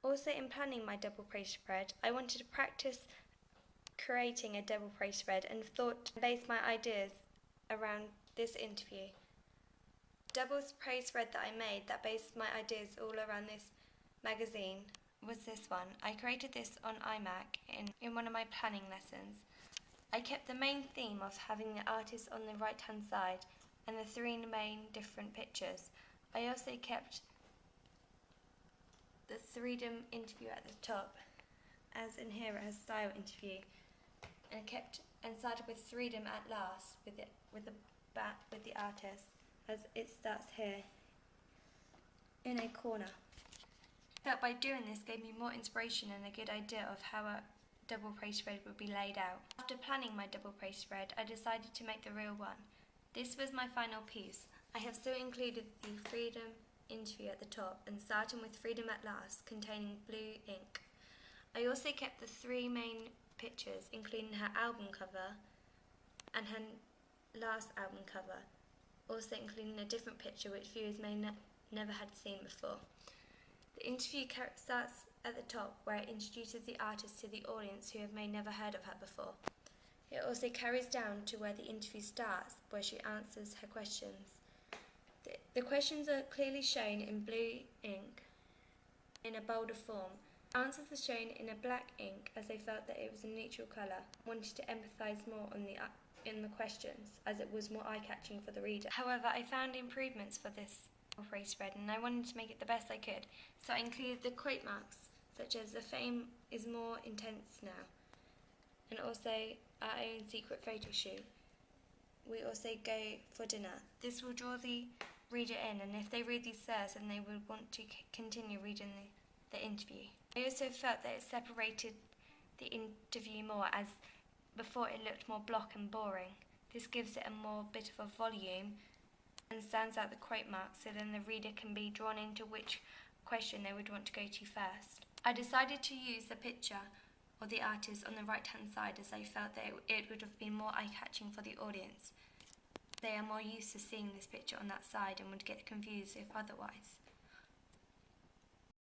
Also, in planning my double page spread, I wanted to practice creating a double page spread and thought to base my ideas around this interview. Double page spread that I made that based my ideas all around this magazine was this one. I created this on iMac in one of my planning lessons. I kept the main theme of having the artist on the right hand side and the three main different pictures. I also kept the freedom interview at the top, as in here it has style interview, and started with freedom at last with the artist, as it starts here in a corner. I felt by doing this gave me more inspiration and a good idea of how a double page spread would be laid out. After planning my double page spread, I decided to make the real one. This was my final piece. I have still included the freedom interview at the top and starting with freedom at last, containing blue ink. I also kept the three main pictures, including her album cover and her last album cover, also including a different picture which viewers may never had seen before. The interview starts at the top, where it introduces the artist to the audience who have never heard of her before. It also carries down to where the interview starts, where she answers her questions. The questions are clearly shown in blue ink in a bolder form. Answers are shown in a black ink as they felt that it was a neutral colour. I wanted to empathise more in the questions, as it was more eye-catching for the reader. However, I found improvements for this page spread and I wanted to make it the best I could, so I included the quote marks, such as "the fame is more intense now," and also "our own secret photo shoot. We also go for dinner." This will draw the reader in, and if they read these first, then they will want to continue reading the interview. I also felt that it separated the interview more, as before it looked more block and boring. This gives it a more bit of a volume and stands out the quote marks, so then the reader can be drawn into which question they would want to go to first. I decided to use the picture or the artist on the right hand side, as I felt that it would have been more eye-catching for the audience. They are more used to seeing this picture on that side and would get confused if otherwise.